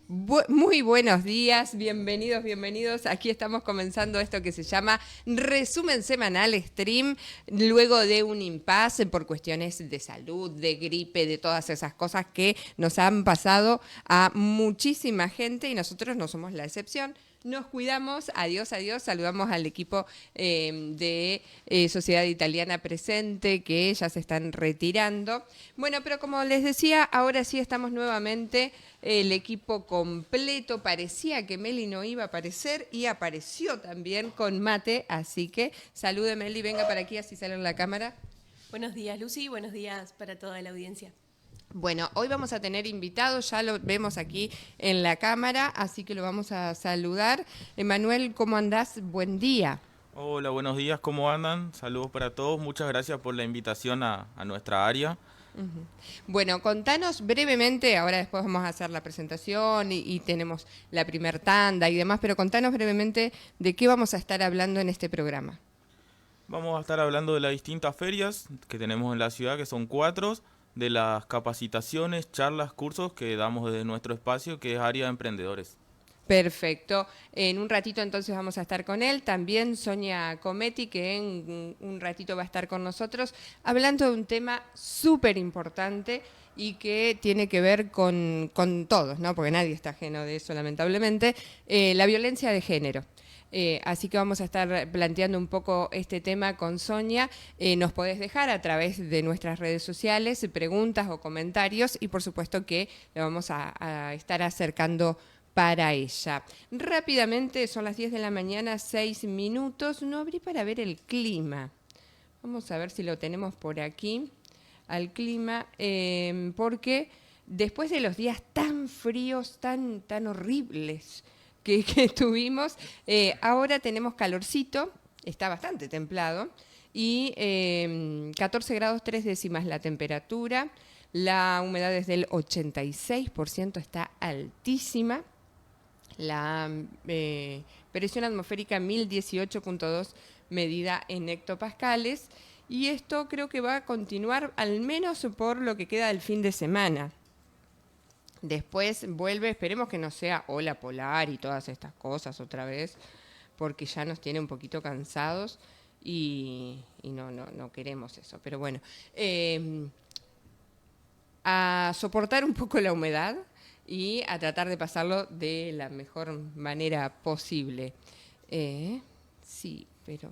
Muy buenos días, bienvenidos. Aquí estamos comenzando esto que se llama Resumen Semanal Stream, luego de un impasse por cuestiones de salud, de gripe, de todas esas cosas que nos han pasado a muchísima gente y nosotros no somos la excepción. Nos cuidamos, adiós, saludamos al equipo de Sociedad Italiana presente que ya se están retirando. Bueno, pero como les decía, ahora sí estamos nuevamente el equipo completo. Parecía que Meli no iba a aparecer y apareció también con mate, así que salude Meli, venga para aquí, así sale en la cámara. Buenos días, Lucy, buenos días para toda la audiencia. Bueno, hoy vamos a tener invitados, ya lo vemos aquí en la cámara, así que lo vamos a saludar. Emanuel, ¿cómo andás? Buen día. Hola, buenos días, ¿cómo andan? Saludos para todos, muchas gracias por la invitación a nuestra área. Bueno, contanos brevemente, ahora después vamos a hacer la presentación y tenemos la primer tanda y demás, pero contanos brevemente de qué vamos a estar hablando en este programa. Vamos a estar hablando de las distintas ferias que tenemos en la ciudad, que son 4, de las capacitaciones, charlas, cursos que damos desde nuestro espacio, que es área de emprendedores. Perfecto. En un ratito entonces vamos a estar con él. También Sonia Cometti, que en un ratito va a estar con nosotros, hablando de un tema súper importante y que tiene que ver con todos, ¿no? Porque nadie está ajeno de eso, lamentablemente, la violencia de género. Así que vamos a estar planteando un poco este tema con Sonia. Nos podés dejar a través de nuestras redes sociales preguntas o comentarios y por supuesto que le vamos a estar acercando para ella. Rápidamente, son las 10 de la mañana, 6 minutos. No abrí para ver el clima. Vamos a ver si lo tenemos por aquí, al clima, porque después de los días tan fríos, tan horribles que tuvimos, ahora tenemos calorcito, está bastante templado, y 14 grados 3 décimas la temperatura. La humedad es del 86%, está altísima. La presión atmosférica 1018.2 medida en hectopascales y esto creo que va a continuar al menos por lo que queda del fin de semana. Después vuelve, esperemos que no sea ola polar y todas estas cosas otra vez, porque ya nos tiene un poquito cansados y no queremos eso. Pero bueno, a soportar un poco la humedad y a tratar de pasarlo de la mejor manera posible. Sí, pero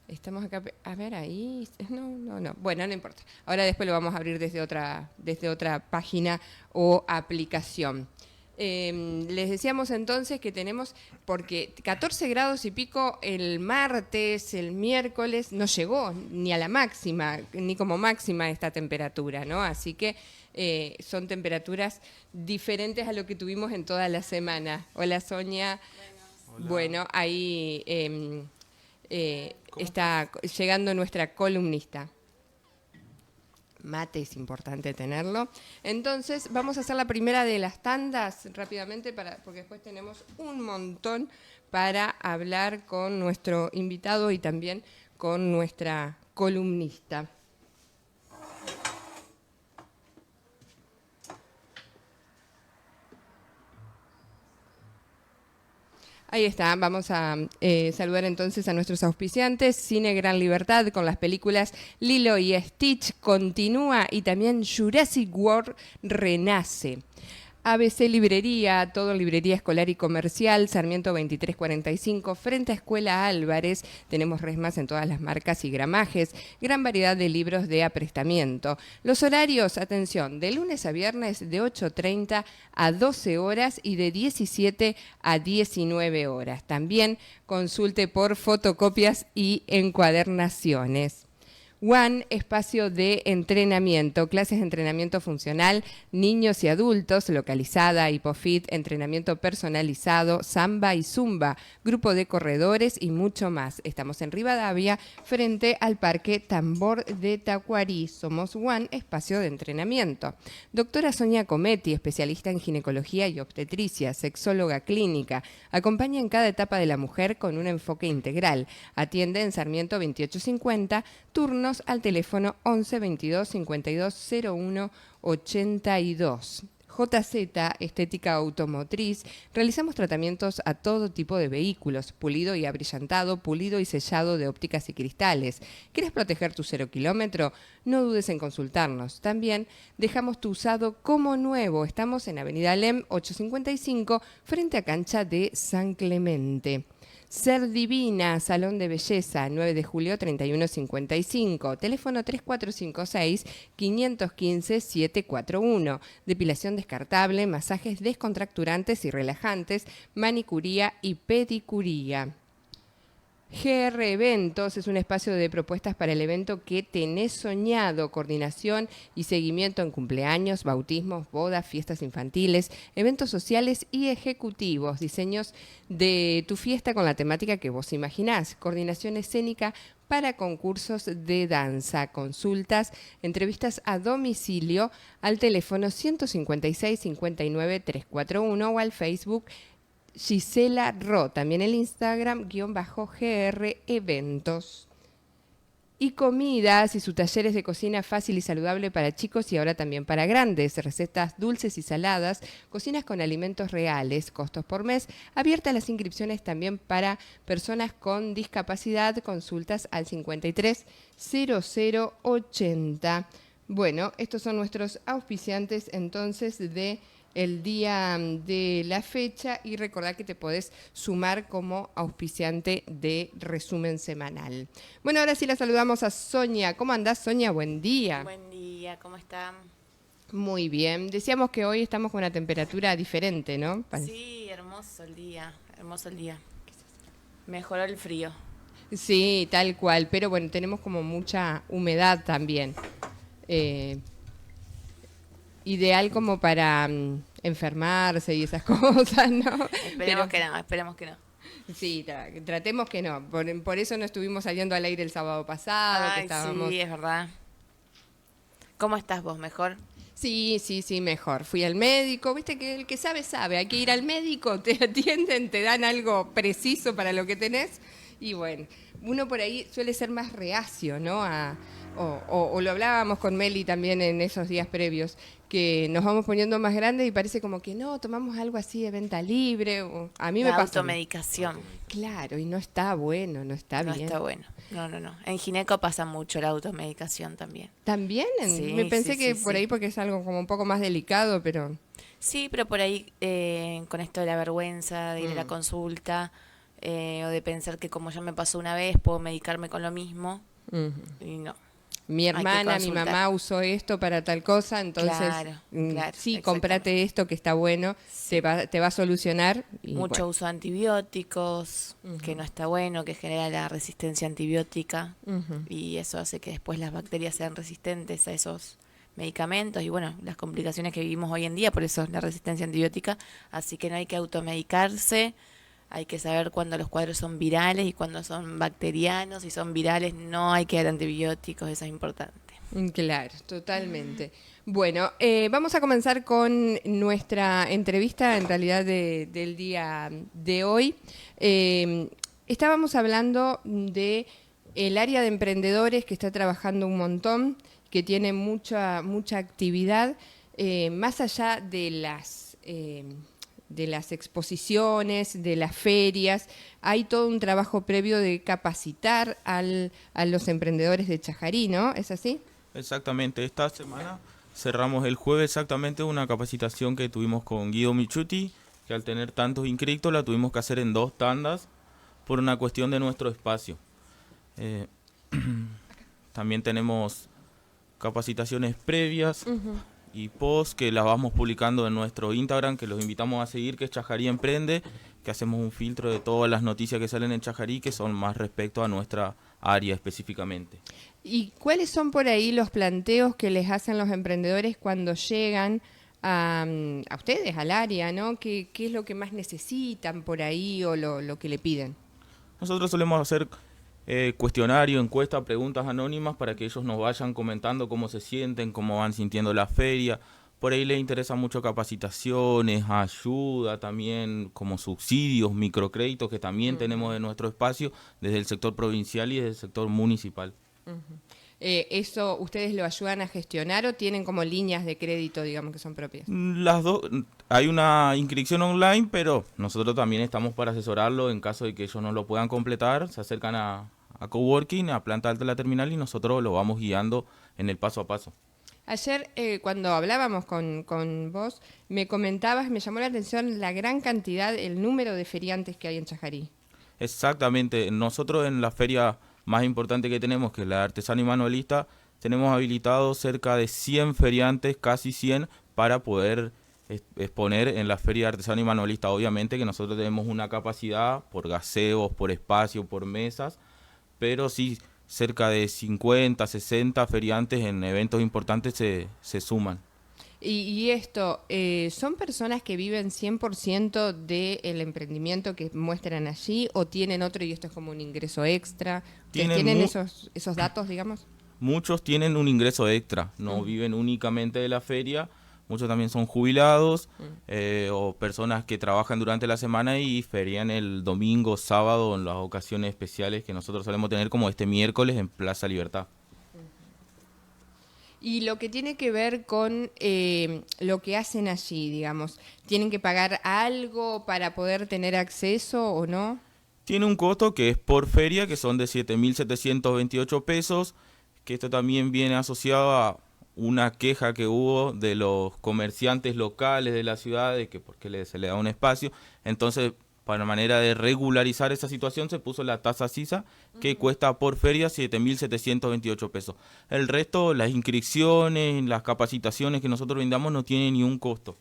estamos acá, a ver ahí, no, bueno, no importa. Ahora después lo vamos a abrir desde otra página o aplicación. Les decíamos entonces que tenemos, porque 14 grados y pico el martes, el miércoles, no llegó ni a la máxima, ni como máxima esta temperatura, ¿no? Así que son temperaturas diferentes a lo que tuvimos en toda la semana. Hola, Sonia. Hola. Bueno, ahí está llegando nuestra columnista. Mate es importante tenerlo. Entonces, vamos a hacer la primera de las tandas rápidamente, porque después tenemos un montón para hablar con nuestro invitado y también con nuestra columnista. Ahí está, vamos a saludar entonces a nuestros auspiciantes. Cine Gran Libertad con las películas Lilo y Stitch continúa y también Jurassic World renace. ABC Librería, todo librería escolar y comercial, Sarmiento 2345, frente a Escuela Álvarez. Tenemos resmas en todas las marcas y gramajes, gran variedad de libros de aprestamiento. Los horarios, atención, de lunes a viernes de 8:30 a 12 horas y de 17 a 19 horas. También consulte por fotocopias y encuadernaciones. One, espacio de entrenamiento, clases de entrenamiento funcional, niños y adultos, localizada, Hipofit, entrenamiento personalizado, samba y zumba, grupo de corredores y mucho más. Estamos en Rivadavia, frente al Parque Tambor de Tacuarí. Somos One, espacio de entrenamiento. Doctora Sonia Cometti, especialista en ginecología y obstetricia, sexóloga clínica. Acompaña en cada etapa de la mujer con un enfoque integral. Atiende en Sarmiento 2850, turnos al teléfono 11 22 52 01 82. JZ Estética Automotriz. Realizamos tratamientos a todo tipo de vehículos, pulido y abrillantado, pulido y sellado de ópticas y cristales. ¿Quieres proteger tu 0 kilómetro? No dudes en consultarnos. También dejamos tu usado como nuevo. Estamos en Avenida Lem 855, frente a cancha de San Clemente. Ser Divina, Salón de Belleza, 9 de julio 3155, teléfono 3456-515-741, depilación descartable, masajes descontracturantes y relajantes, manicuría y pedicuría. GR Eventos es un espacio de propuestas para el evento que tenés soñado, coordinación y seguimiento en cumpleaños, bautismos, bodas, fiestas infantiles, eventos sociales y ejecutivos, diseños de tu fiesta con la temática que vos imaginás, coordinación escénica para concursos de danza, consultas, entrevistas a domicilio al teléfono 156 59 341 o al Facebook Gisela Ro, también el Instagram _GR Eventos. Y Comidas y sus talleres de cocina fácil y saludable para chicos y ahora también para grandes. Recetas dulces y saladas, cocinas con alimentos reales, costos por mes. Abiertas las inscripciones también para personas con discapacidad. Consultas al 53 0080. Bueno, estos son nuestros auspiciantes entonces de el día de la fecha, y recordá que te podés sumar como auspiciante de Resumen Semanal. Bueno, ahora sí la saludamos a Sonia. ¿Cómo andás, Sonia? Buen día. Buen día, ¿cómo están? Muy bien. Decíamos que hoy estamos con una temperatura diferente, ¿no? Sí, hermoso el día, hermoso el día. Mejoró el frío. Sí, tal cual, pero bueno, tenemos como mucha humedad también. Ideal como para enfermarse y esas cosas, ¿no? Esperemos que no. Sí, tratemos que no. Por eso no estuvimos saliendo al aire el sábado pasado. Ay, que estábamos... sí, es verdad. ¿Cómo estás vos? ¿Mejor? Sí, mejor. Fui al médico, viste que el que sabe, sabe. Hay que ir al médico, te atienden, te dan algo preciso para lo que tenés. Y bueno, uno por ahí suele ser más reacio, ¿no? O lo hablábamos con Meli también en esos días previos, que nos vamos poniendo más grandes y parece como que no, tomamos algo así de venta libre. A mí me La pasa. automedicación. Claro, y no está bueno, no está bien. No está bueno. No. En gineco pasa mucho la automedicación también. ¿También? Sí, Me pensé que sí. por ahí porque es algo como un poco más delicado, pero... Sí, pero por ahí con esto de la vergüenza, de ir a la consulta, o de pensar que como ya me pasó una vez, puedo medicarme con lo mismo. Y no. Mi hermana, mi consultar. mamá usó esto para tal cosa, entonces Claro, sí, cómprate esto que está bueno, te va a solucionar. Y mucho bueno. uso de antibióticos, que no está bueno, que genera la resistencia antibiótica, y eso hace que después las bacterias sean resistentes a esos medicamentos y bueno, las complicaciones que vivimos hoy en día, por eso la resistencia antibiótica, así que no hay que automedicarse. Hay que saber cuándo los cuadros son virales y cuándo son bacterianos. Si son virales no hay que dar antibióticos, eso es importante. Claro, totalmente. Bueno, vamos a comenzar con nuestra entrevista, en realidad, del día de hoy. Estábamos hablando de el área de emprendedores que está trabajando un montón, que tiene mucha actividad, más allá de las exposiciones, de las ferias. Hay todo un trabajo previo de capacitar a los emprendedores de Chajarí, ¿no? ¿Es así? Exactamente, esta semana cerramos el jueves exactamente una capacitación que tuvimos con Guido Michuti, que al tener tantos inscritos la tuvimos que hacer en 2 tandas por una cuestión de nuestro espacio. También tenemos capacitaciones previas y post que las vamos publicando en nuestro Instagram, que los invitamos a seguir, que es Chajarí Emprende, que hacemos un filtro de todas las noticias que salen en Chajarí, que son más respecto a nuestra área específicamente. ¿Y cuáles son por ahí los planteos que les hacen los emprendedores cuando llegan a ustedes, al área, ¿no? ¿Qué es lo que más necesitan por ahí o lo que le piden? Nosotros solemos hacer cuestionario, encuesta, preguntas anónimas para que ellos nos vayan comentando cómo se sienten, cómo van sintiendo la feria. Por ahí les interesa mucho capacitaciones, ayuda también, como subsidios, microcréditos que también tenemos en nuestro espacio desde el sector provincial y desde el sector municipal. ¿Eso ustedes lo ayudan a gestionar o tienen como líneas de crédito, digamos, que son propias? Las dos, hay una inscripción online, pero nosotros también estamos para asesorarlo en caso de que ellos no lo puedan completar. Se acercan a Coworking, a Planta Alta de la terminal, y nosotros lo vamos guiando en el paso a paso. Ayer, cuando hablábamos con vos, me comentabas, me llamó la atención la gran cantidad, el número de feriantes que hay en Chajarí. Exactamente, nosotros en la feria más importante que tenemos, que es la de artesano y manualista, tenemos habilitados cerca de 100 feriantes, casi 100, para poder exponer en la feria de artesano y manualista. Obviamente que nosotros tenemos una capacidad por gaseos, por espacio, por mesas, pero sí cerca de 50, 60 feriantes en eventos importantes se suman. Y esto, ¿son personas que viven 100% del emprendimiento que muestran allí o tienen otro y esto es como un ingreso extra? ¿Tienen esos datos, digamos? Muchos tienen un ingreso extra, no viven únicamente de la feria. Muchos también son jubilados o personas que trabajan durante la semana y ferian el domingo, sábado, en las ocasiones especiales que nosotros solemos tener, como este miércoles en Plaza Libertad. Y lo que tiene que ver con lo que hacen allí, digamos, ¿tienen que pagar algo para poder tener acceso o no? Tiene un costo que es por feria, que son de 7.728 pesos, que esto también viene asociado a una queja que hubo de los comerciantes locales de la ciudad, de que porque se le da un espacio. Entonces, para manera de regularizar esa situación, se puso la tasa SISA, que cuesta por feria 7.728 pesos. El resto, las inscripciones, las capacitaciones que nosotros brindamos no tienen ni un costo.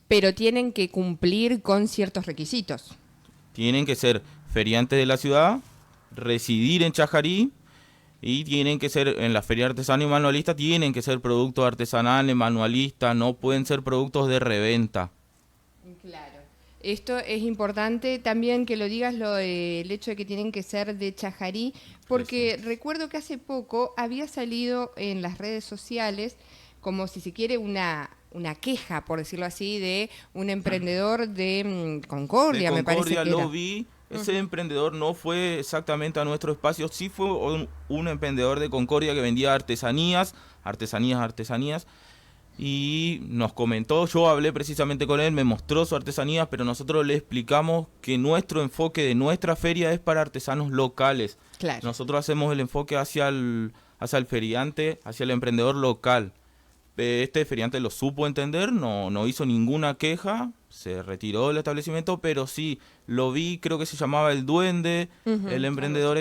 Pero tienen que cumplir con ciertos requisitos. Tienen que ser feriantes de la ciudad, residir en Chajarí, y tienen que ser, en la feria artesano y manualista, tienen que ser productos artesanales, manualistas, no pueden ser productos de reventa. Claro. Esto es importante también que lo digas, el hecho de que tienen que ser de Chajarí, porque recuerdo que hace poco había salido en las redes sociales, como si se quiere una queja, por decirlo así, de un emprendedor de Concordia, me parece que era. Lo vi. Ese emprendedor no fue exactamente a nuestro espacio, sí fue un emprendedor de Concordia que vendía artesanías, y nos comentó, yo hablé precisamente con él, me mostró su artesanía, pero nosotros le explicamos que nuestro enfoque de nuestra feria es para artesanos locales. Claro. Nosotros hacemos el enfoque hacia el feriante, hacia el emprendedor local. Este feriante lo supo entender, no hizo ninguna queja, se retiró del establecimiento, pero sí, lo vi, creo que se llamaba El Duende, el emprendedor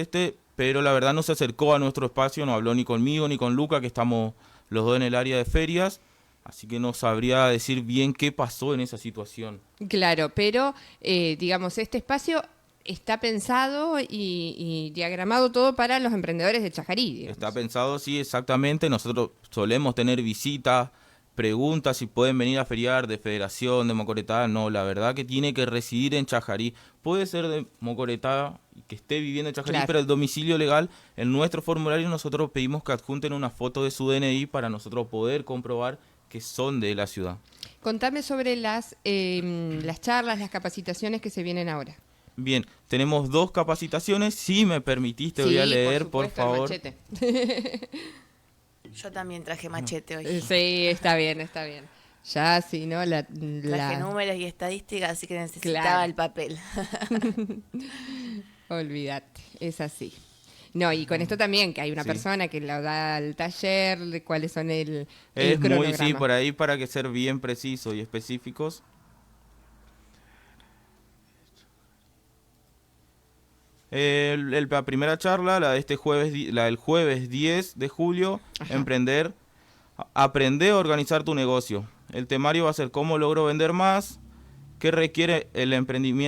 pero la verdad no se acercó a nuestro espacio, no habló ni conmigo ni con Luca, que estamos los dos en el área de ferias, así que no sabría decir bien qué pasó en esa situación. Claro, pero digamos, este espacio está pensado y diagramado todo para los emprendedores de Chajarí, digamos. Está pensado, sí, exactamente. Nosotros solemos tener visitas, preguntas si pueden venir a feriar de Federación, de Mocoretá. No, la verdad que tiene que residir en Chajarí. Puede ser de Mocoretá y que esté viviendo en Chajarí, Claro. pero el domicilio legal, en nuestro formulario nosotros pedimos que adjunten una foto de su DNI para nosotros poder comprobar que son de la ciudad. Contame sobre las charlas, las capacitaciones que se vienen ahora. Bien, tenemos 2 capacitaciones. Si me permitiste, voy a leer, por favor. Machete. Yo también traje machete hoy. Sí, está bien. Ya, si no, Traje números y estadísticas, así que necesitaba Claro. el papel. Olvídate, es así. No, y con esto también, que hay una Sí. persona que lo da al taller, de cuáles son el Es muy, cronograma. sí, por ahí para que ser bien precisos y específicos. La primera charla, la de este jueves, la del jueves 10 de julio, Ajá. aprende a organizar tu negocio. El temario va a ser cómo logro vender más, qué requiere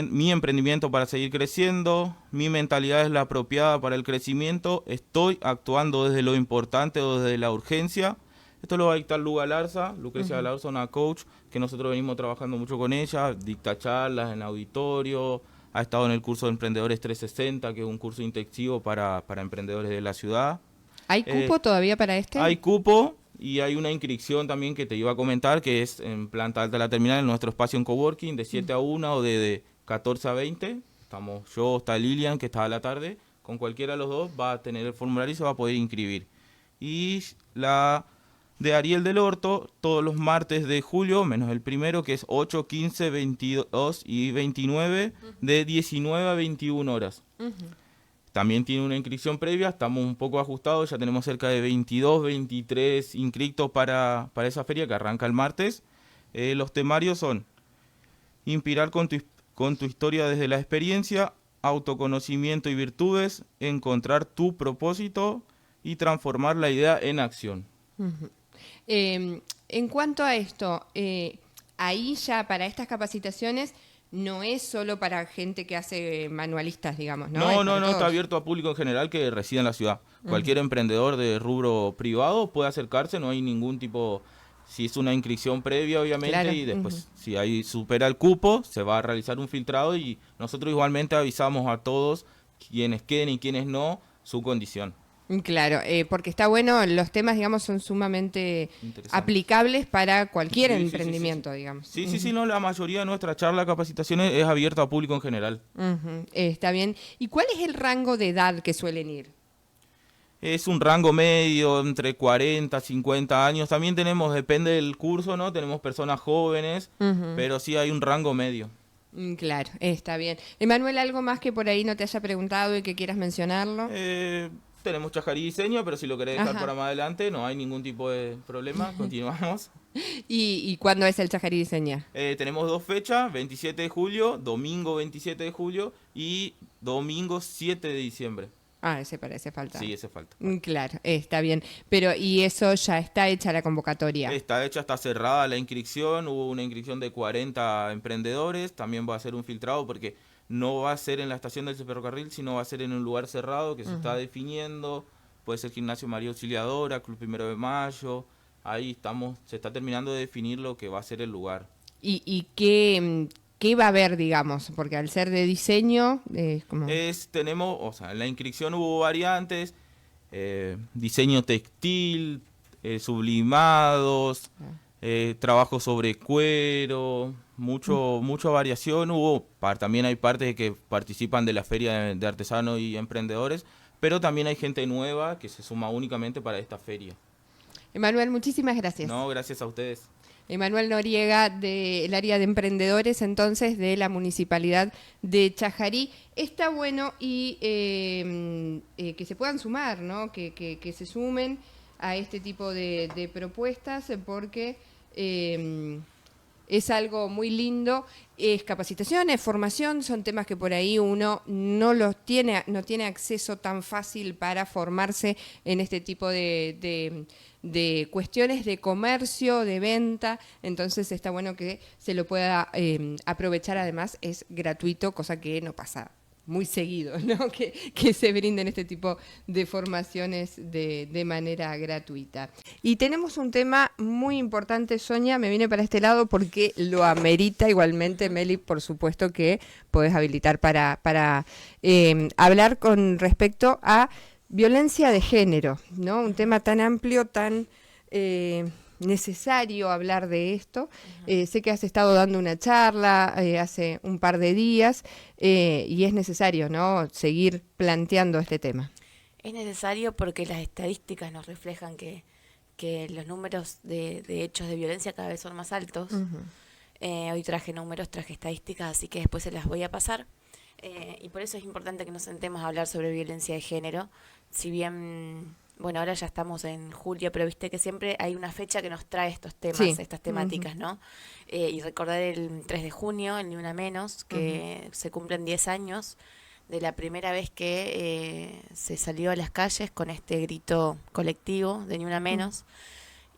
mi emprendimiento para seguir creciendo, mi mentalidad es la apropiada para el crecimiento, estoy actuando desde lo importante o desde la urgencia. Esto lo va a dictar Lucrecia Galarza, una coach que nosotros venimos trabajando mucho con ella, dicta charlas en auditorio, ha estado en el curso de Emprendedores 360, que es un curso intensivo para emprendedores de la ciudad. ¿Hay cupo todavía para este? Hay cupo y hay una inscripción también que te iba a comentar, que es en Planta Alta de la Terminal, en nuestro espacio en Coworking, de 7 a 1 o de 14 a 20. Estamos yo, está Lilian, que está a la tarde, con cualquiera de los dos va a tener el formulario y se va a poder inscribir. Y la de Ariel del Orto, todos los martes de julio, menos el primero, que es 8, 15, 22 y 29, de 19 a 21 horas. También tiene una inscripción previa, estamos un poco ajustados, ya tenemos cerca de 22, 23 inscritos para esa feria que arranca el martes. Los temarios son: inspirar con tu historia desde la experiencia, autoconocimiento y virtudes, encontrar tu propósito y transformar la idea en acción. En cuanto a esto, ahí ya para estas capacitaciones no es solo para gente que hace manualistas, digamos, ¿no? No, está abierto a público en general que reside en la ciudad. Cualquier emprendedor de rubro privado puede acercarse, no hay ningún tipo... Si es una inscripción previa, obviamente, claro. Y después, si ahí supera el cupo, se va a realizar un filtrado y nosotros igualmente avisamos a todos, quienes queden y quienes no, su condición. Claro, porque está bueno, los temas, digamos, son sumamente aplicables para cualquier emprendimiento, digamos. Sí, no, la mayoría de nuestra charla, capacitaciones, es abierta a público en general. Está bien. ¿Y cuál es el rango de edad que suelen ir? Es un rango medio, entre 40, 50 años. También tenemos, depende del curso, ¿no? Tenemos personas jóvenes, pero sí hay un rango medio. Claro, está bien. Emanuel, ¿algo más que por ahí no te haya preguntado y que quieras mencionarlo? Tenemos Chajarí Diseño, pero si lo querés dejar para más adelante, no hay ningún tipo de problema. Continuamos. ¿Y cuándo es el Chajarí Diseño? Tenemos 2 fechas, 27 de julio, domingo 27 de julio y domingo 7 de diciembre. Ese parece falta. Sí, ese falta. Claro, está bien. Pero, ¿y eso ya está hecha la convocatoria? Está hecha, está cerrada la inscripción. Hubo una inscripción de 40 emprendedores. También va a ser un filtrado porque no va a ser en la estación del ferrocarril, sino va a ser en un lugar cerrado que se está definiendo. Puede ser Gimnasio María Auxiliadora, Club 1 de Mayo. Ahí se está terminando de definir lo que va a ser el lugar. ¿Y qué va a haber, digamos? Porque al ser de diseño, tenemos, o sea, en la inscripción hubo variantes, diseño textil, sublimados, trabajo sobre cuero, mucha variación. También hay partes que participan de la feria de artesanos y emprendedores, pero también hay gente nueva que se suma únicamente para esta feria. Emanuel, muchísimas gracias. No, gracias a ustedes. Emanuel Noriega, del área de emprendedores, entonces, de la Municipalidad de Chajarí. Está bueno y que se puedan sumar, ¿no? Que se sumen a este tipo de propuestas, porque es algo muy lindo. Es capacitación, es formación, son temas que por ahí uno no tiene acceso tan fácil para formarse en este tipo de cuestiones de comercio, de venta. Entonces está bueno que se lo pueda aprovechar. Además es gratuito, cosa que no pasa muy seguido, ¿no? Que se brinden este tipo de formaciones de manera gratuita. Y tenemos un tema muy importante, Sonia, me viene para este lado porque lo amerita igualmente. Meli, por supuesto que podés habilitar para hablar con respecto a violencia de género, ¿no? Un tema tan amplio, tan necesario hablar de esto. Sé que has estado dando una charla hace un par de días y es necesario, ¿no?, seguir planteando este tema. Es necesario porque las estadísticas nos reflejan que los números de hechos de violencia cada vez son más altos. Hoy traje estadísticas, así que después se las voy a pasar. Y por eso es importante que nos sentemos a hablar sobre violencia de género. Si bien, bueno, ahora ya estamos en julio, pero viste que siempre hay una fecha que nos trae estos temas, sí, estas temáticas, ¿no? Y recordar el 3 de junio, el Ni Una Menos, que se cumplen 10 años de la primera vez que se salió a las calles con este grito colectivo de Ni Una Menos,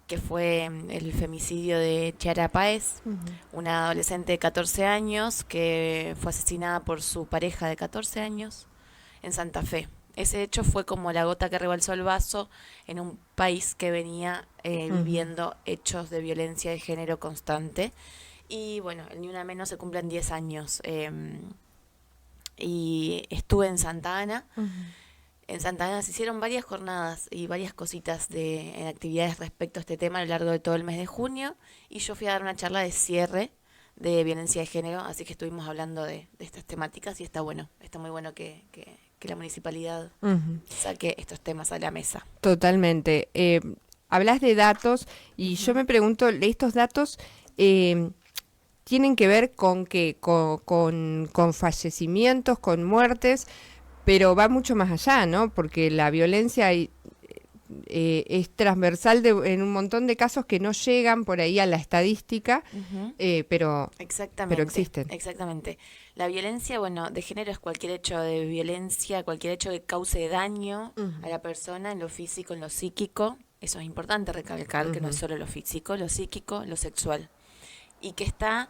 que fue el femicidio de Chiara Páez, una adolescente de 14 años que fue asesinada por su pareja de 14 años en Santa Fe. Ese hecho fue como la gota que rebalsó el vaso en un país que venía viviendo hechos de violencia de género constante. Y bueno, el Ni Una Menos se cumplen 10 años. Y estuve en Santa Ana. En Santa Ana se hicieron varias jornadas y varias cositas en actividades respecto a este tema a lo largo de todo el mes de junio. Y yo fui a dar una charla de cierre de violencia de género, así que estuvimos hablando de estas temáticas y está muy bueno que que la municipalidad Ujú. saque estos temas a la mesa. Totalmente. Hablas de datos y yo me pregunto, ¿estos datos tienen que ver con qué? Con fallecimientos, con muertes, pero va mucho más allá, ¿no? Porque la violencia es transversal en un montón de casos que no llegan por ahí a la estadística, pero Exactamente. existen. Exactamente. La violencia, bueno, de género es cualquier hecho de violencia, cualquier hecho que cause daño a la persona en lo físico, en lo psíquico. Eso es importante recalcar, que no es solo lo físico, lo psíquico, lo sexual. Y que está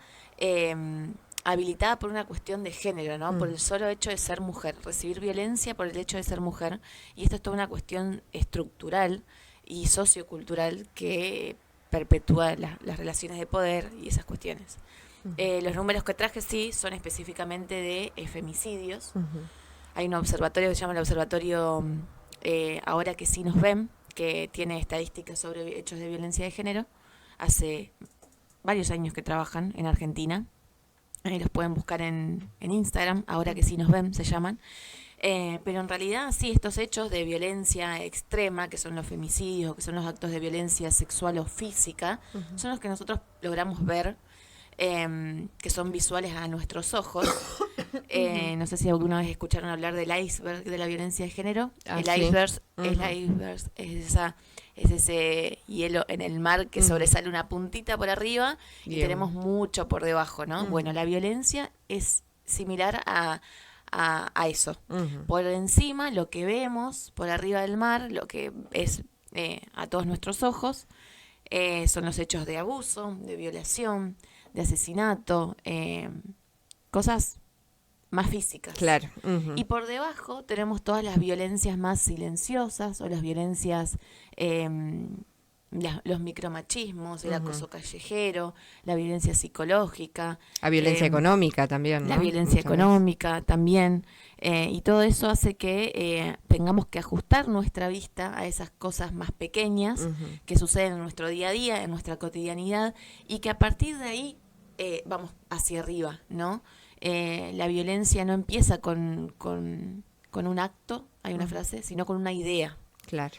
habilitada por una cuestión de género, ¿no? Por el solo hecho de ser mujer, recibir violencia por el hecho de ser mujer. Y esto es toda una cuestión estructural y sociocultural que perpetúa las relaciones de poder y esas cuestiones. Los números que traje sí son específicamente de femicidios. Hay un observatorio que se llama el Observatorio Ahora que sí nos ven, que tiene estadísticas sobre hechos de violencia de género. Hace varios años que trabajan en Argentina. Los pueden buscar en Instagram, Ahora que sí nos ven, se llaman. Pero en realidad sí, estos hechos de violencia extrema, que son los femicidios, que son los actos de violencia sexual o física, son los que nosotros logramos ver, que son visuales a nuestros ojos. No sé si alguna vez escucharon hablar del iceberg de la violencia de género. El sí. iceberg es ese hielo en el mar que sobresale una puntita por arriba y Bien. tenemos mucho por debajo, ¿no? Bueno, la violencia es similar a eso. Por encima, lo que vemos por arriba del mar, lo que es a todos nuestros ojos, son los hechos de abuso, de violación, de asesinato, cosas más físicas. Claro. Y por debajo tenemos todas las violencias más silenciosas o las violencias, los micromachismos, el acoso callejero, la violencia psicológica. La violencia económica también, ¿no? La violencia Muchas económica también. Y todo eso hace que tengamos que ajustar nuestra vista a esas cosas más pequeñas que suceden en nuestro día a día, en nuestra cotidianidad, y que a partir de ahí vamos hacia arriba, ¿no? La violencia no empieza con un acto, hay una frase, sino con una idea. Claro.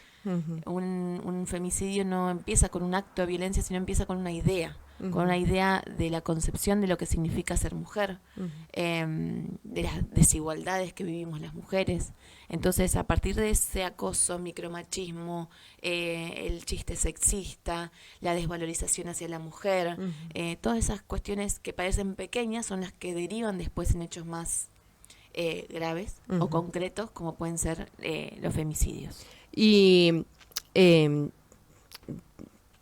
Un femicidio no empieza con un acto de violencia, sino empieza con una idea, con una idea de la concepción de lo que significa ser mujer, de las desigualdades que vivimos las mujeres. Entonces, a partir de ese acoso, micromachismo, el chiste sexista, la desvalorización hacia la mujer, todas esas cuestiones que parecen pequeñas son las que derivan después en hechos más graves o concretos, como pueden ser los femicidios. Y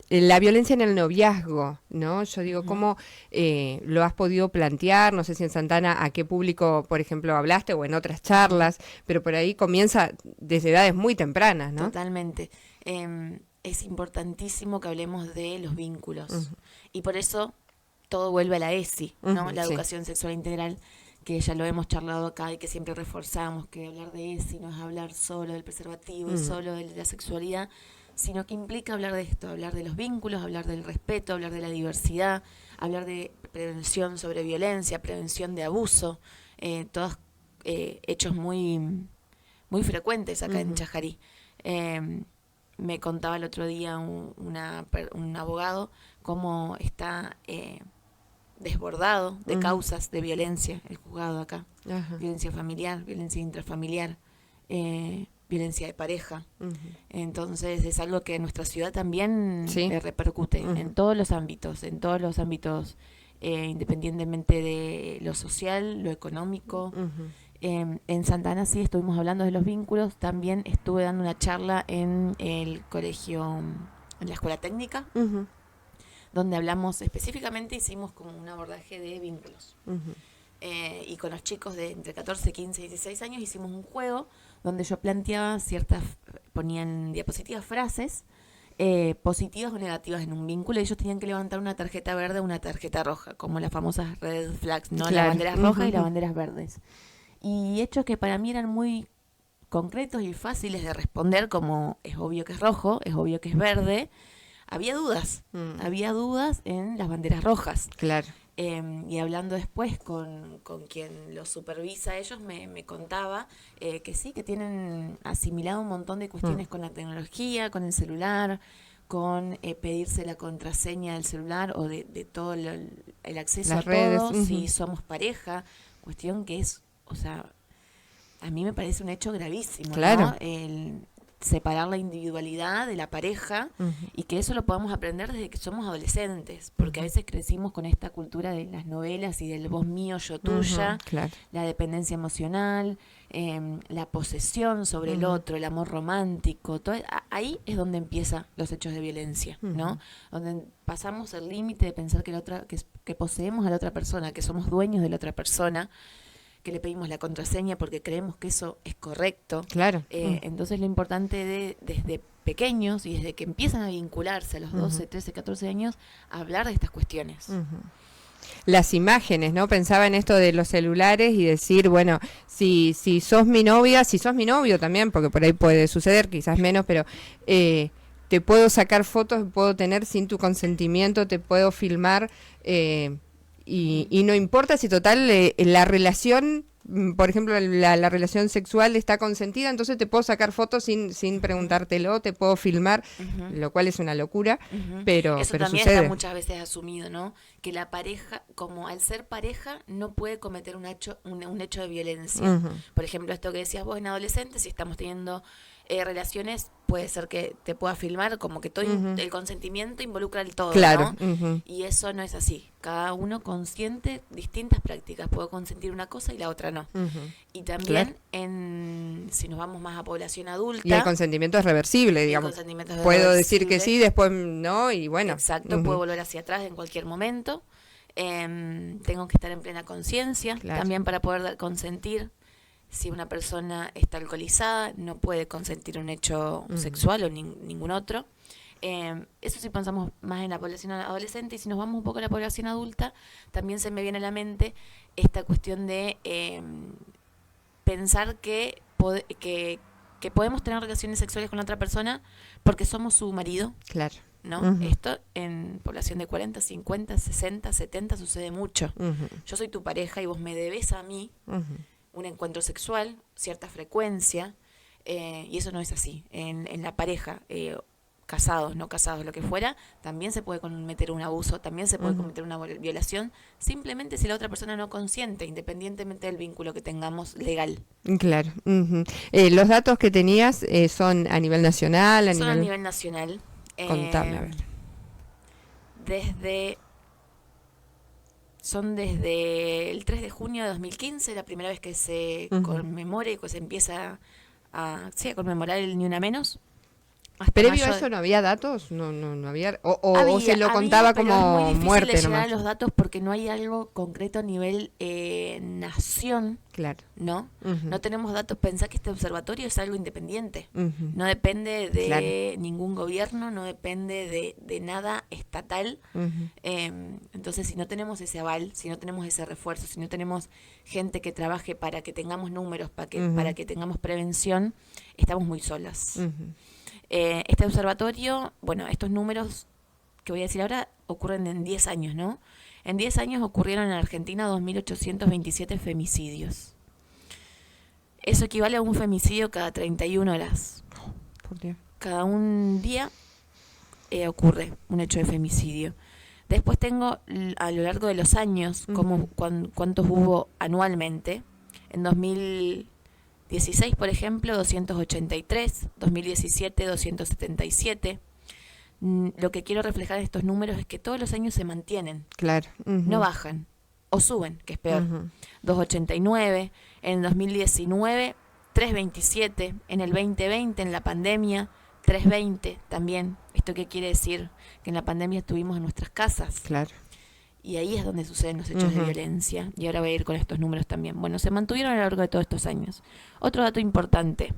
la violencia en el noviazgo, ¿no? Yo digo, ¿cómo lo has podido plantear? No sé si en Santana a qué público, por ejemplo, hablaste o en otras charlas, pero por ahí comienza desde edades muy tempranas, ¿no? Totalmente. Es importantísimo que hablemos de los vínculos. Y por eso todo vuelve a la ESI, ¿no? La educación sexual integral, que ya lo hemos charlado acá y que siempre reforzamos, que hablar de ESI no es hablar solo del preservativo y solo de la sexualidad, sino que implica hablar de esto, hablar de los vínculos, hablar del respeto, hablar de la diversidad, hablar de prevención sobre violencia, prevención de abuso, todos hechos muy, muy frecuentes acá en Chajarí. Me contaba el otro día un abogado cómo está desbordado de causas de violencia, el juzgado acá. Violencia familiar, violencia intrafamiliar, violencia de pareja. Entonces es algo que en nuestra ciudad también repercute en todos los ámbitos, independientemente de lo social, lo económico. En Santana sí estuvimos hablando de los vínculos, también estuve dando una charla en el colegio, en la escuela técnica, donde hablamos específicamente, hicimos como un abordaje de vínculos. Y con los chicos de entre 14, 15 y 16 años hicimos un juego donde yo planteaba ponía en diapositivas frases positivas o negativas en un vínculo, y ellos tenían que levantar una tarjeta verde o una tarjeta roja, como las famosas red flags, ¿no? Claro. Las banderas rojas y las banderas verdes. Y hechos que para mí eran muy concretos y fáciles de responder, como es obvio que es rojo, es obvio que es verde. Había dudas en las banderas rojas. Claro. Y hablando después con quien los supervisa a ellos, me contaba que sí, que tienen asimilado un montón de cuestiones con la tecnología, con el celular, con pedirse la contraseña del celular o de todo el acceso Las a redes, todo, si somos pareja, cuestión que es, o sea, a mí me parece un hecho gravísimo, Claro. ¿no? El separar la individualidad de la pareja y que eso lo podamos aprender desde que somos adolescentes, porque a veces crecimos con esta cultura de las novelas y del vos mío, yo tuya, Claro. la dependencia emocional, la posesión sobre el otro, el amor romántico, ahí es donde empiezan los hechos de violencia, ¿no? Donde pasamos el límite de pensar que poseemos a la otra persona, que somos dueños de la otra persona, que le pedimos la contraseña porque creemos que eso es correcto. Claro. Entonces lo importante desde pequeños y desde que empiezan a vincularse a los 12, 13, 14 años, hablar de estas cuestiones. Las imágenes, ¿no? Pensaba en esto de los celulares y decir, bueno, si sos mi novia, si sos mi novio también, porque por ahí puede suceder, quizás menos, pero te puedo sacar fotos, puedo tener sin tu consentimiento, te puedo filmar, y no importa si total la relación, por ejemplo, la relación sexual está consentida, entonces te puedo sacar fotos sin preguntártelo, te puedo filmar, lo cual es una locura, pero eso también sucede. está muchas veces asumido, ¿no? Que la pareja, como al ser pareja, no puede cometer un hecho de violencia. Por ejemplo, esto que decías vos en adolescentes, si estamos teniendo relaciones, puede ser que te pueda filmar, como que todo el consentimiento involucra el todo, Claro. ¿no? Y eso no es así. Cada uno consiente distintas prácticas. Puedo consentir una cosa y la otra no. Y también, si nos vamos más a población adulta... Y el consentimiento es reversible, digamos. consentimiento es Puedo decir que reversible. sí, después no, y bueno. Exacto, puedo volver hacia atrás en cualquier momento. Tengo que estar en plena conciencia, Claro. también para poder consentir. Si una persona está alcoholizada, no puede consentir un hecho sexual o ningún otro. Eso si pensamos más en la población adolescente, y si nos vamos un poco a la población adulta, también se me viene a la mente esta cuestión de pensar que podemos tener relaciones sexuales con otra persona porque somos su marido, Claro. ¿no? Esto en población de 40, 50, 60, 70 sucede mucho. Yo soy tu pareja y vos me debes a mí un encuentro sexual, cierta frecuencia, y eso no es así. En la pareja, casados, no casados, lo que fuera, también se puede cometer un abuso, también se puede cometer una violación, simplemente si la otra persona no consiente, independientemente del vínculo que tengamos legal. Claro. Los datos que tenías son a nivel nacional, Son a nivel nacional. Contame, a ver. Son desde el 3 de junio de 2015, la primera vez que se conmemora y que se empieza a conmemorar el Ni Una Menos. Hasta ¿Previo a mayo eso no había datos? No había. O Había, se lo contaba pero como es muy difícil muerte de llegar nomás. a los datos porque no hay algo concreto a nivel nación, Claro. ¿no? No tenemos datos. Pensá que este observatorio es algo independiente. Ujú. No depende de Claro. ningún gobierno, no depende de nada estatal. Ujú. Entonces, si no tenemos ese aval, si no tenemos ese refuerzo, si no tenemos gente que trabaje para que tengamos números, para que tengamos prevención, estamos muy solas. Este observatorio, bueno, estos números que voy a decir ahora ocurren en 10 años, ¿no? En 10 años ocurrieron en Argentina 2.827 femicidios. Eso equivale a un femicidio cada 31 horas. Por Dios. Cada un día ocurre un hecho de femicidio. Después tengo a lo largo de los años cuántos hubo anualmente. En 2016, por ejemplo, 283, 2017, 277. Lo que quiero reflejar en estos números es que todos los años se mantienen, Claro. no bajan o suben, que es peor. 289, en 2019, 327, en el 2020, en la pandemia, 320 también. ¿Esto qué quiere decir? Que en la pandemia estuvimos en nuestras casas. Claro. Y ahí es donde suceden los hechos de violencia. Y ahora voy a ir con estos números también. Bueno, se mantuvieron a lo largo de todos estos años. Otro dato importante.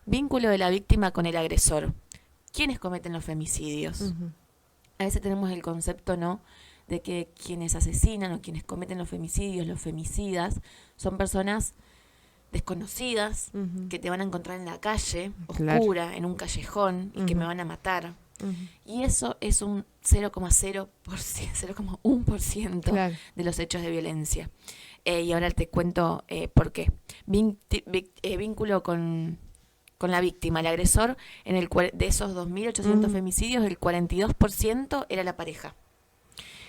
Vínculo de la víctima con el agresor. ¿Quiénes cometen los femicidios? A veces tenemos el concepto, ¿no?, de que quienes asesinan o quienes cometen los femicidios, los femicidas, son personas desconocidas que te van a encontrar en la calle, oscura, en un callejón, y que me van a matar. Y eso es un 0,0%, 0,1% Claro. de los hechos de violencia. Y ahora te cuento por qué. Vínculo con la víctima, el agresor, de esos 2.800 femicidios, el 42% era la pareja.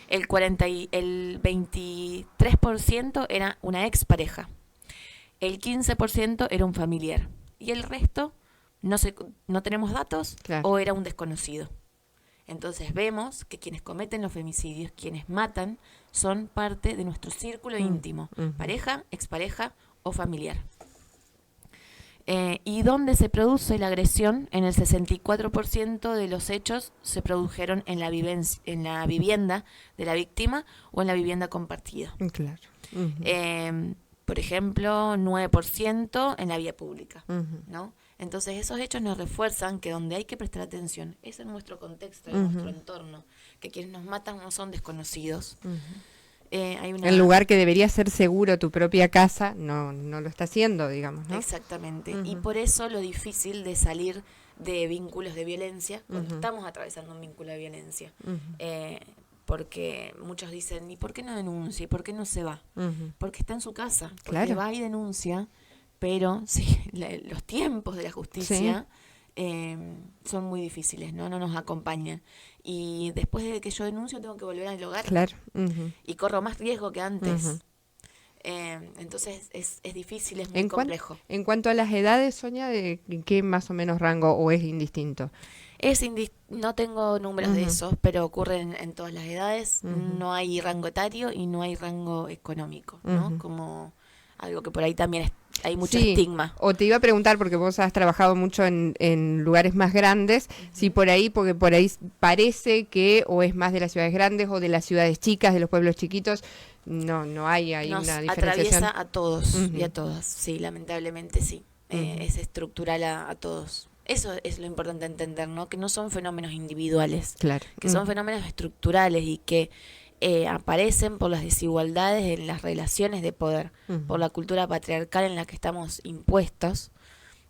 El 23% era una expareja. El 15% era un familiar. Y el resto, no tenemos datos, Claro. o era un desconocido. Entonces vemos que quienes cometen los femicidios, quienes matan, son parte de nuestro círculo íntimo. Pareja, expareja o familiar. Y donde se produce la agresión, en el 64% de los hechos se produjeron en la vivienda de la víctima o en la vivienda compartida. Claro. Por ejemplo, 9% en la vía pública, Ujú. ¿no? Entonces esos hechos nos refuerzan que donde hay que prestar atención es en nuestro contexto, en nuestro entorno, que quienes nos matan no son desconocidos. Hay una... El lugar que debería ser seguro, tu propia casa, no lo está haciendo, digamos, ¿no? Exactamente. Y Ujú. por eso lo difícil de salir de vínculos de violencia cuando estamos atravesando un vínculo de violencia. Porque muchos dicen, ¿y por qué no denuncia? ¿Y por qué no se va? Ujú. Porque está en su casa. Porque Claro. va y denuncia, pero sí, los tiempos de la justicia son muy difíciles, ¿no? No nos acompañan. Y después de que yo denuncio tengo que volver al hogar. Claro. Ujú. Y corro más riesgo que antes. Ujú. Entonces es difícil, es muy complejo. En cuanto a las edades, Sonia, ¿de qué más o menos rango o es indistinto? No tengo números de esos, pero ocurren en todas las edades. No hay rango etario y no hay rango económico, ¿no? Como algo que por ahí también hay mucho estigma. O te iba a preguntar, porque vos has trabajado mucho en lugares más grandes, si porque por ahí parece que o es más de las ciudades grandes o de las ciudades chicas, de los pueblos chiquitos, no hay Nos una diferenciación. atraviesa a todos y a todas, sí, lamentablemente sí. Es estructural a todos. Eso es lo importante entender, ¿no? Que no son fenómenos individuales, Claro. que son fenómenos estructurales y que aparecen por las desigualdades en las relaciones de poder, por la cultura patriarcal en la que estamos impuestos,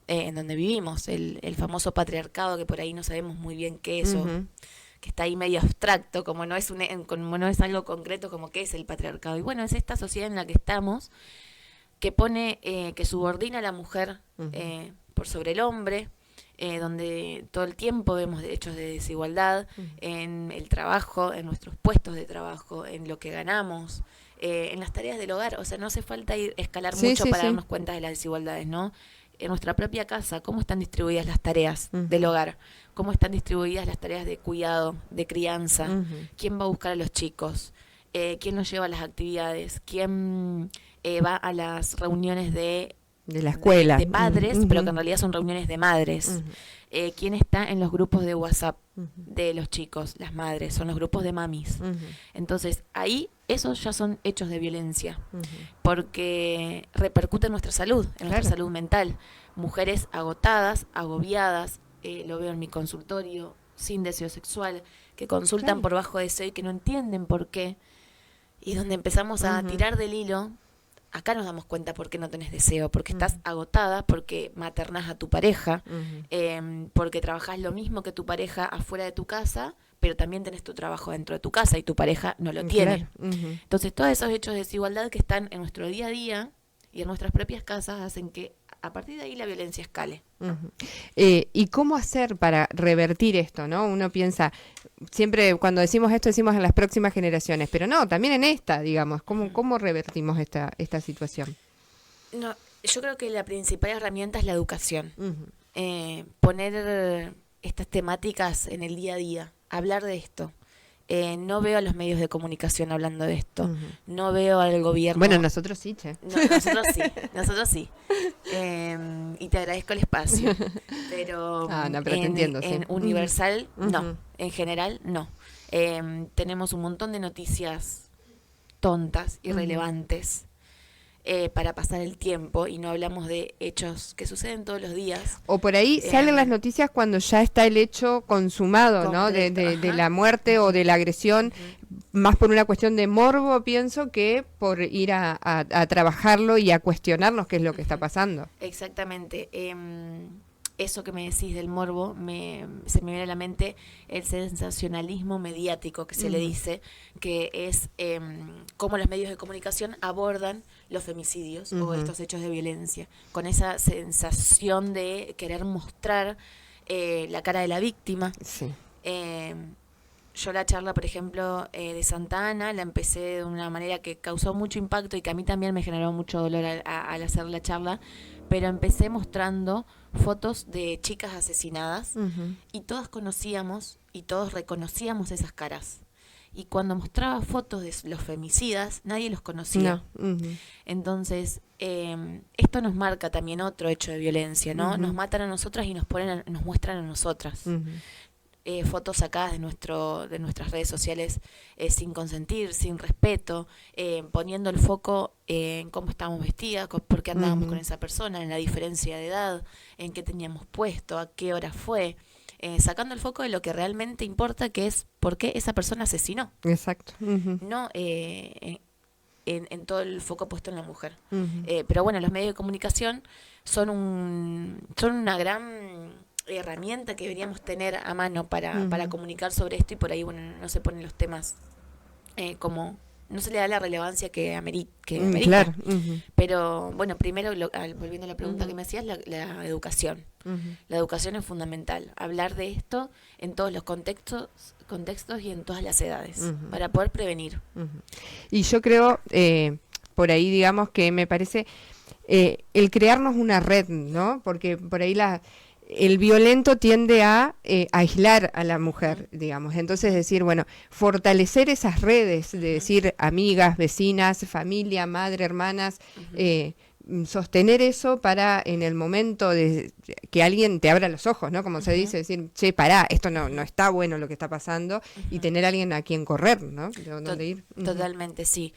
en donde vivimos, el famoso patriarcado, que por ahí no sabemos muy bien qué es, o que está ahí medio abstracto, como no es algo concreto, como qué es el patriarcado. Y bueno, es esta sociedad en la que estamos, que que subordina a la mujer por sobre el hombre, donde todo el tiempo vemos hechos de desigualdad en el trabajo, en nuestros puestos de trabajo, en lo que ganamos, en las tareas del hogar. O sea, no hace falta escalar mucho para darnos cuenta de las desigualdades, ¿no? En nuestra propia casa, cómo están distribuidas las tareas del hogar, cómo están distribuidas las tareas de cuidado, de crianza, quién va a buscar a los chicos, quién los lleva a las actividades, quién va a las reuniones de la escuela. De padres, pero que en realidad son reuniones de madres. ¿Quién está en los grupos de WhatsApp de los chicos? Las madres, son los grupos de mamis. Entonces, ahí esos ya son hechos de violencia, porque repercute en nuestra salud, en nuestra salud mental. Mujeres agotadas, agobiadas, lo veo en mi consultorio, sin deseo sexual, que consultan por bajo deseo y que no entienden por qué. Y donde empezamos a tirar del hilo. Acá nos damos cuenta por qué no tenés deseo, porque estás agotada, porque maternás a tu pareja, porque trabajás lo mismo que tu pareja afuera de tu casa, pero también tenés tu trabajo dentro de tu casa y tu pareja no lo tiene. Entonces, todos esos hechos de desigualdad que están en nuestro día a día y en nuestras propias casas hacen que a partir de ahí la violencia escale. ¿Y cómo hacer para revertir esto, no? Uno piensa, siempre cuando decimos esto decimos en las próximas generaciones, pero no, también en esta, digamos, ¿cómo revertimos esta situación? No, yo creo que la principal herramienta es la educación. Poner estas temáticas en el día a día, hablar de esto. No veo a los medios de comunicación hablando de esto. No veo al gobierno. Bueno, nosotros sí, che. No, nosotros sí. Y te agradezco el espacio. Pero, pero te entiendo, en Universal, no. En general, no. Tenemos un montón de noticias tontas, irrelevantes, para pasar el tiempo, y no hablamos de hechos que suceden todos los días. O por ahí salen las noticias cuando ya está el hecho consumado, ¿no? De la muerte o de la agresión, más por una cuestión de morbo, pienso, que por ir a trabajarlo y a cuestionarnos qué es lo que está pasando. Exactamente. eso que me decís del morbo, se me viene a la mente el sensacionalismo mediático que se le dice, que es cómo los medios de comunicación abordan los femicidios o estos hechos de violencia, con esa sensación de querer mostrar la cara de la víctima. Sí. Yo la charla, por ejemplo, de Santa Ana, la empecé de una manera que causó mucho impacto y que a mí también me generó mucho dolor al hacer la charla, pero empecé mostrando fotos de chicas asesinadas y todas conocíamos y todos reconocíamos esas caras. Y cuando mostraba fotos de los femicidas, nadie los conocía. No. Entonces, esto nos marca también otro hecho de violencia, ¿no? Nos matan a nosotras y nos muestran a nosotras. Fotos sacadas de nuestras redes sociales sin consentir, sin respeto, poniendo el foco en cómo estábamos vestidas, por qué andábamos con esa persona, en la diferencia de edad, en qué teníamos puesto, a qué hora fue, sacando el foco de lo que realmente importa, que es por qué esa persona asesinó. Exacto. No en todo el foco puesto en la mujer. Pero bueno, los medios de comunicación son una gran herramienta que deberíamos tener a mano para comunicar sobre esto, y por ahí, bueno, no se ponen los temas como, no se le da la relevancia que amerita. Claro. Pero bueno, primero, volviendo a la pregunta que me hacías, la educación. La educación es fundamental, hablar de esto en todos los contextos y en todas las edades, para poder prevenir. Y yo creo, por ahí, digamos, que me parece el crearnos una red, ¿no? Porque por ahí el violento tiende a aislar a la mujer, digamos. Entonces decir, bueno, fortalecer esas redes, de decir amigas, vecinas, familia, madre, hermanas, sostener eso para en el momento de que alguien te abra los ojos, ¿no? Como se dice, decir, che, pará, esto no está bueno lo que está pasando, y tener a alguien a quien correr, ¿no? ¿De dónde ir? Totalmente, sí.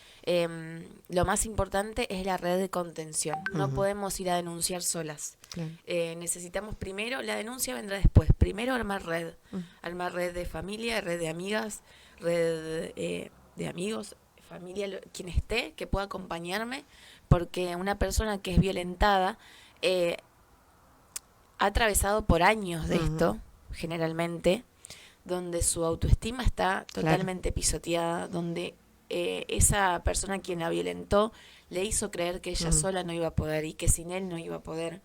Lo más importante es la red de contención. No podemos ir a denunciar solas. Claro. Necesitamos primero, la denuncia vendrá después. Primero armar red. Armar red de familia, red de amigas, red de amigos, familia, quien esté, que pueda acompañarme, porque una persona que es violentada ha atravesado por años de esto, generalmente, donde su autoestima está totalmente pisoteada, donde esa persona quien la violentó le hizo creer que ella sola no iba a poder y que sin él no iba a poder.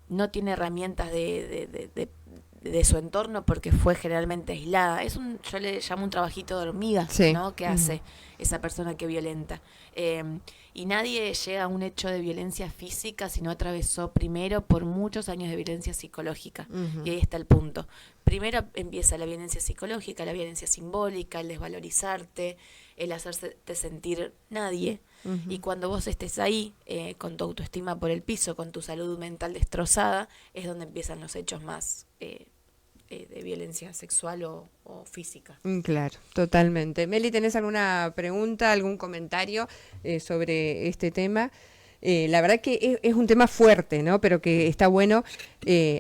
No tiene herramientas de su entorno porque fue generalmente aislada. Yo le llamo un trabajito de hormiga, ¿no? Que hace esa persona que violenta. Y nadie llega a un hecho de violencia física si no atravesó primero por muchos años de violencia psicológica. Y ahí está el punto. Primero empieza la violencia psicológica, la violencia simbólica, el desvalorizarte, el hacerte sentir nadie. Y cuando vos estés ahí, con tu autoestima por el piso, con tu salud mental destrozada, es donde empiezan los hechos más de violencia sexual o física. Claro, totalmente. Meli, ¿tenés alguna pregunta, algún comentario sobre este tema? La verdad que es un tema fuerte, ¿no? Pero que está bueno.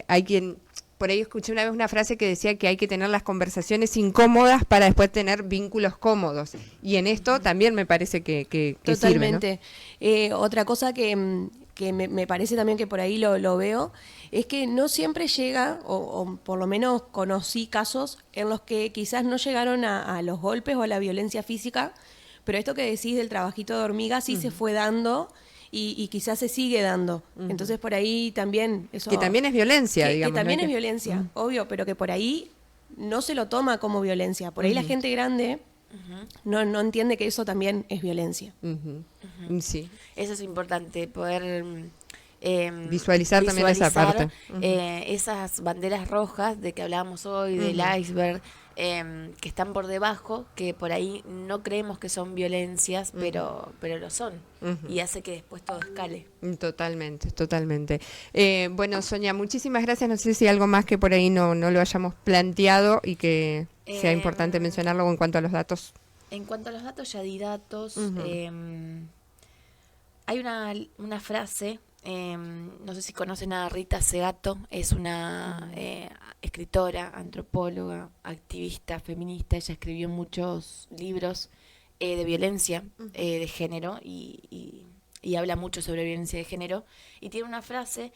Hay quien... Por ahí escuché una vez una frase que decía que hay que tener las conversaciones incómodas para después tener vínculos cómodos. Y en esto también me parece que Totalmente. Sirve, ¿no? Otra cosa que me parece también que por ahí lo veo, es que no siempre llega, o por lo menos conocí casos en los que quizás no llegaron a los golpes o a la violencia física, pero esto que decís del trabajito de hormiga sí se fue dando. Y quizás se sigue dando. Entonces por ahí también eso... Que también es violencia, digamos. Que también es violencia, obvio, pero que por ahí no se lo toma como violencia. Por ahí la gente grande no entiende que eso también es violencia. Sí. Eso es importante, poder... visualizar también esa parte. Esas banderas rojas de que hablábamos hoy, del iceberg, que están por debajo, que por ahí no creemos que son violencias, pero lo son, y hace que después todo escale. Totalmente. Bueno, Sonia, muchísimas gracias. No sé si hay algo más que por ahí no lo hayamos planteado y que sea importante mencionarlo en cuanto a los datos. En cuanto a los datos, ya di datos. Hay una frase... no sé si conocen a Rita Segato, es una escritora, antropóloga, activista, feminista. Ella escribió muchos libros de violencia de género y habla mucho sobre violencia de género, y tiene una frase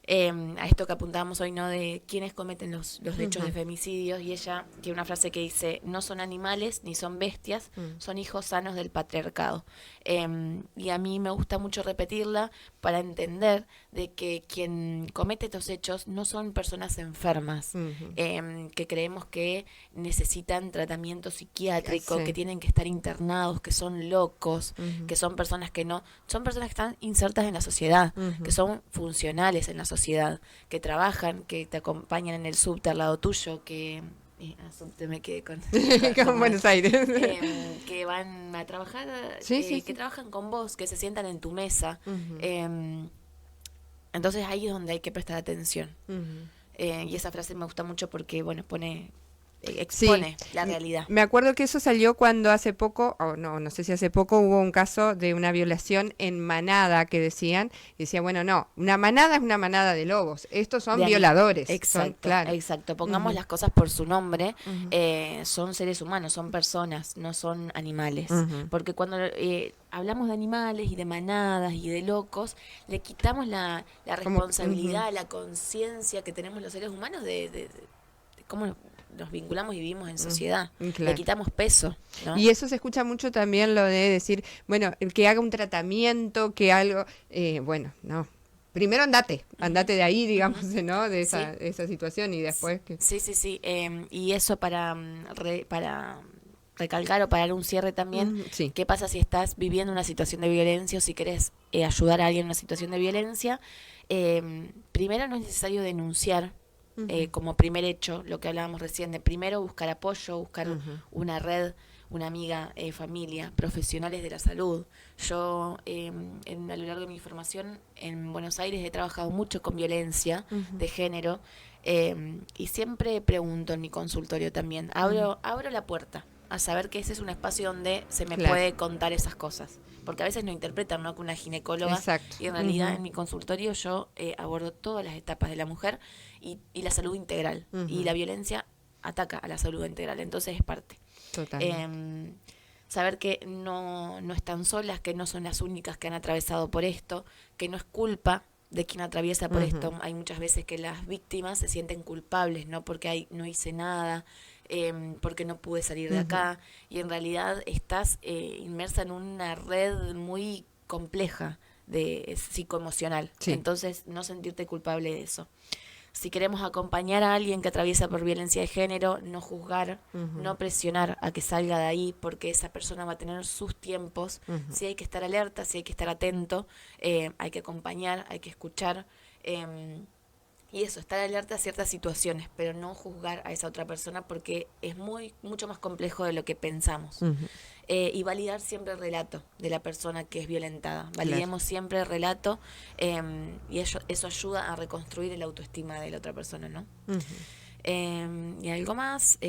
a esto que apuntábamos hoy, ¿no? De quiénes cometen los hechos de femicidios, y ella tiene una frase que dice: no son animales ni son bestias, son hijos sanos del patriarcado. Y a mí me gusta mucho repetirla para entender de que quien comete estos hechos no son personas enfermas, que creemos que necesitan tratamiento psiquiátrico, Sí. que tienen que estar internados, que son locos, que son personas que no, son personas que están insertas en la sociedad, que son funcionales en la sociedad, que trabajan, que te acompañan en el subte al lado tuyo, que subte me quedé con Como en Buenos Aires. que van a trabajar, Sí, sí, que sí. trabajan con vos, que se sientan en tu mesa. Entonces ahí es donde hay que prestar atención. Y esa frase me gusta mucho porque, bueno, expone la realidad. Me acuerdo que eso salió cuando hace poco, o no sé si hace poco, hubo un caso de una violación en manada que decía, bueno, no, una manada es una manada de lobos, estos son De violadores. Exacto, Claro. exacto. Pongamos las cosas por su nombre. Son seres humanos, son personas, no son animales. Porque cuando hablamos de animales y de manadas y de locos, le quitamos la responsabilidad, la conciencia que tenemos los seres humanos de cómo nos vinculamos y vivimos en sociedad. Claro. Le quitamos peso, ¿no? Y eso se escucha mucho también lo de decir, bueno, el que haga un tratamiento, que algo, bueno, no. Primero andate de ahí, digamos, ¿no? De esa situación, y después que... Sí. Y eso para recalcar o para dar un cierre también, Sí. ¿qué pasa si estás viviendo una situación de violencia o si querés ayudar a alguien en una situación de violencia? Primero, no es necesario denunciar como primer hecho, lo que hablábamos recién, de primero buscar apoyo, buscar una red, una amiga, familia, profesionales de la salud. Yo a lo largo de mi formación en Buenos Aires he trabajado mucho con violencia de género, y siempre pregunto en mi consultorio también, abro la puerta a saber que ese es un espacio donde se me puede contar esas cosas, porque a veces no interpretan, ¿no?, que una ginecóloga. Exacto. Y en realidad en mi consultorio yo abordo todas las etapas de la mujer y la salud integral, y la violencia ataca a la salud integral, entonces es parte. Totalmente. Saber que no están solas, que no son las únicas que han atravesado por esto, que no es culpa de quien atraviesa por esto. Hay muchas veces que las víctimas se sienten culpables, ¿no?, porque no hice nada, porque no pude salir de acá, y en realidad estás inmersa en una red muy compleja de psicoemocional. Entonces, no sentirte culpable de eso. Si queremos acompañar a alguien que atraviesa por violencia de género, no juzgar, no presionar a que salga de ahí, porque esa persona va a tener sus tiempos. Sí, hay que estar alerta, sí hay que estar atento, hay que acompañar, hay que escuchar, y eso, estar alerta a ciertas situaciones, pero no juzgar a esa otra persona, porque es mucho más complejo de lo que pensamos. Y validar siempre el relato de la persona que es violentada. Validemos siempre el relato, y eso ayuda a reconstruir el autoestima de la otra persona, ¿no? Y algo más,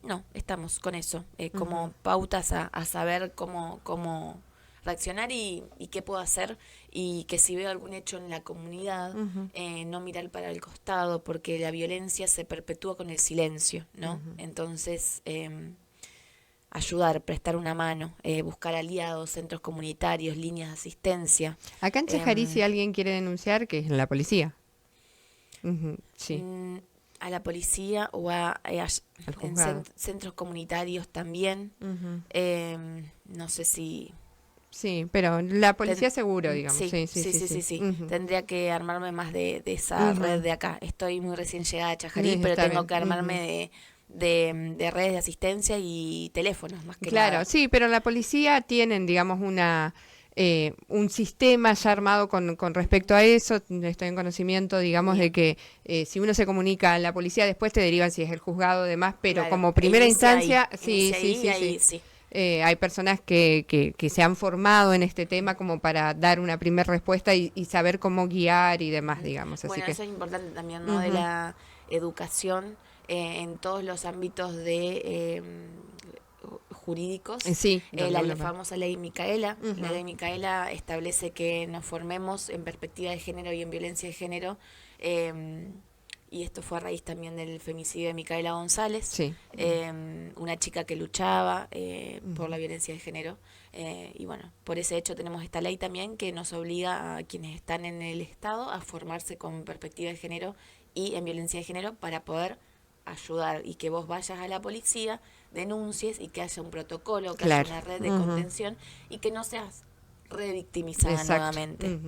no, estamos con eso, como pautas a saber cómo reaccionar y qué puedo hacer, y que si veo algún hecho en la comunidad, no mirar para el costado, porque la violencia se perpetúa con el silencio, ¿no? Entonces, ayudar, prestar una mano, buscar aliados, centros comunitarios, líneas de asistencia. Acá en Chajarí, si alguien quiere denunciar, que es la policía. Sí. A la policía o en centros comunitarios también. No sé si... Sí, pero la policía seguro, digamos. Sí. Tendría que armarme más de esa red de acá. Estoy muy recién llegada a Chajarí, pero tengo que armarme de redes de asistencia y teléfonos, más que nada. Claro, sí, pero la policía tienen, digamos, un sistema ya armado con respecto a eso. Estoy en conocimiento, digamos, de que si uno se comunica a la policía, después te derivan si es el juzgado o demás, pero como primera instancia, sí. Hay personas que se han formado en este tema como para dar una primera respuesta y saber cómo guiar y demás, digamos. Así bueno, que eso es importante también, ¿no? De la educación en todos los ámbitos de jurídicos. La famosa ley Micaela. La ley Micaela establece que nos formemos en perspectiva de género y en violencia de género y esto fue a raíz también del femicidio de Micaela González, Sí. una chica que luchaba por la violencia de género. Y bueno, por ese hecho tenemos esta ley también que nos obliga a quienes están en el Estado a formarse con perspectiva de género y en violencia de género para poder ayudar, y que vos vayas a la policía, denuncies y que haya un protocolo, que Claro. haya una red de contención y que no seas revictimizada Exacto. nuevamente.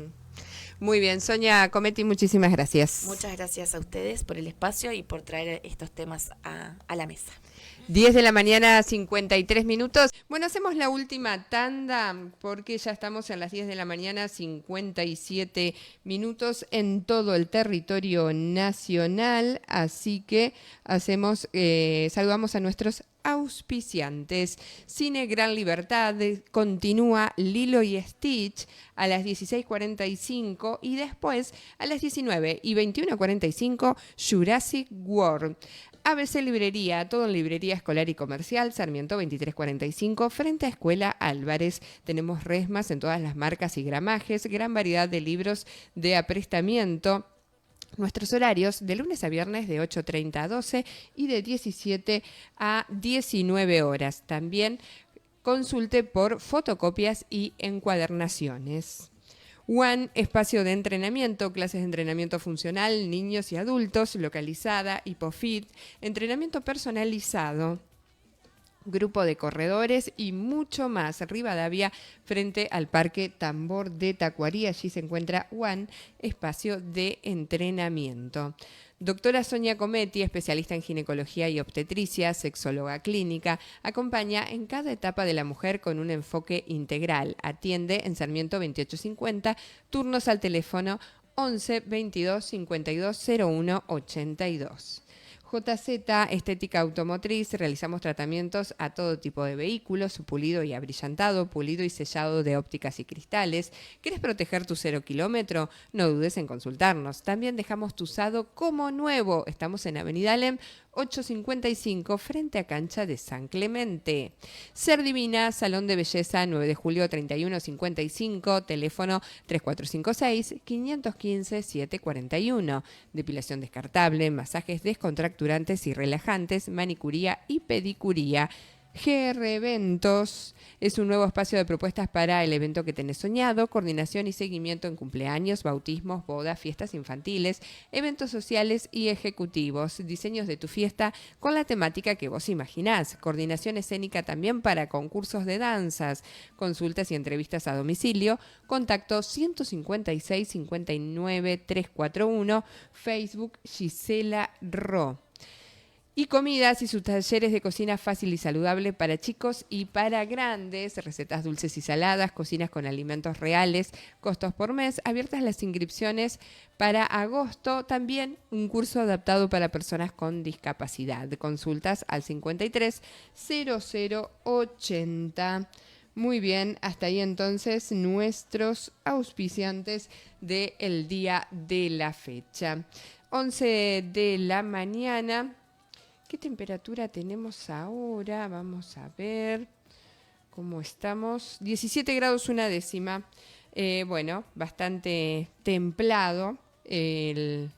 Muy bien, Sonia Cometti, muchísimas gracias. Muchas gracias a ustedes por el espacio y por traer estos temas a la mesa. 10 de la mañana, 53 minutos. Bueno, hacemos la última tanda porque ya estamos en las 10 de la mañana, 57 minutos en todo el territorio nacional. Así que saludamos a nuestros auspiciantes. Cine Gran Libertad continúa Lilo y Stitch a las 16:45 y después a las 19 y 21:45 Jurassic World. ABC Librería, todo en librería escolar y comercial, Sarmiento 2345, frente a Escuela Álvarez. Tenemos resmas en todas las marcas y gramajes, gran variedad de libros de aprestamiento. Nuestros horarios de lunes a viernes de 8:30 a 12 y de 17 a 19 horas. También consulte por fotocopias y encuadernaciones. One, espacio de entrenamiento, clases de entrenamiento funcional, niños y adultos, localizada, Hipofit, entrenamiento personalizado, grupo de corredores y mucho más. Rivadavia, frente al Parque Tambor de Tacuarí. Allí se encuentra One, espacio de entrenamiento. Doctora Sonia Cometti, especialista en ginecología y obstetricia, sexóloga clínica, acompaña en cada etapa de la mujer con un enfoque integral. Atiende en Sarmiento 2850, turnos al teléfono 11 22 52 01 82. JZ, Estética Automotriz, realizamos tratamientos a todo tipo de vehículos, pulido y abrillantado, pulido y sellado de ópticas y cristales. ¿Quieres proteger tu 0 kilómetro? No dudes en consultarnos. También dejamos tu usado como nuevo. Estamos en Avenida Alem 855, frente a Cancha de San Clemente. Ser Divina, Salón de Belleza, 9 de julio 3155, teléfono 3456-515-741. Depilación descartable, masajes descontracturantes y relajantes, manicuría y pedicuría. GR Eventos es un nuevo espacio de propuestas para el evento que tenés soñado, coordinación y seguimiento en cumpleaños, bautismos, bodas, fiestas infantiles, eventos sociales y ejecutivos, diseños de tu fiesta con la temática que vos imaginás, coordinación escénica también para concursos de danzas, consultas y entrevistas a domicilio, contacto 156 59 341, Facebook Gisela Ro. Y comidas y sus talleres de cocina fácil y saludable para chicos y para grandes, recetas dulces y saladas, cocinas con alimentos reales, costos por mes, abiertas las inscripciones para agosto, también un curso adaptado para personas con discapacidad. Consultas al 53 0080. Muy bien, hasta ahí entonces nuestros auspiciantes del día de la fecha. 11 de la mañana. ¿Qué temperatura tenemos ahora? Vamos a ver cómo estamos. 17 grados una décima. Bueno, bastante templado el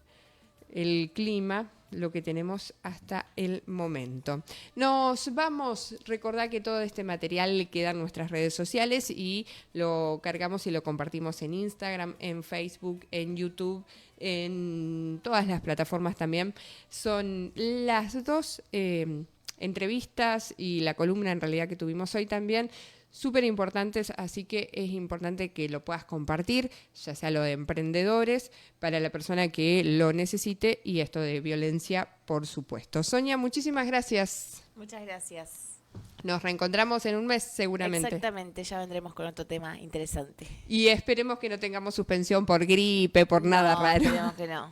clima, lo que tenemos hasta el momento. Nos vamos. Recordá que todo este material queda en nuestras redes sociales y lo cargamos y lo compartimos en Instagram, en Facebook, en YouTube, en todas las plataformas también. Son las dos entrevistas y la columna en realidad que tuvimos hoy también súper importantes, así que es importante que lo puedas compartir, ya sea lo de emprendedores, para la persona que lo necesite, y esto de violencia, por supuesto. Sonia, muchísimas gracias. Muchas gracias. Nos reencontramos en un mes seguramente. Exactamente, ya vendremos con otro tema interesante. Y esperemos que no tengamos suspensión por gripe, por nada raro. Esperemos que no.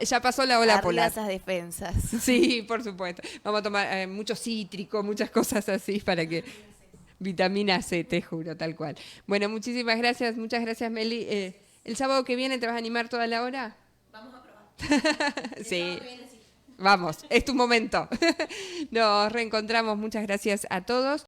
Ya pasó la ola Arriba polar. esas defensas. Sí, por supuesto. Vamos a tomar mucho cítrico, muchas cosas así para que... Vitamina C, te juro, tal cual. Bueno, muchísimas gracias, muchas gracias, Meli. ¿El sábado que viene te vas a animar toda la hora? Vamos a probar. Sí. Vamos, es tu momento. Nos reencontramos, muchas gracias a todos.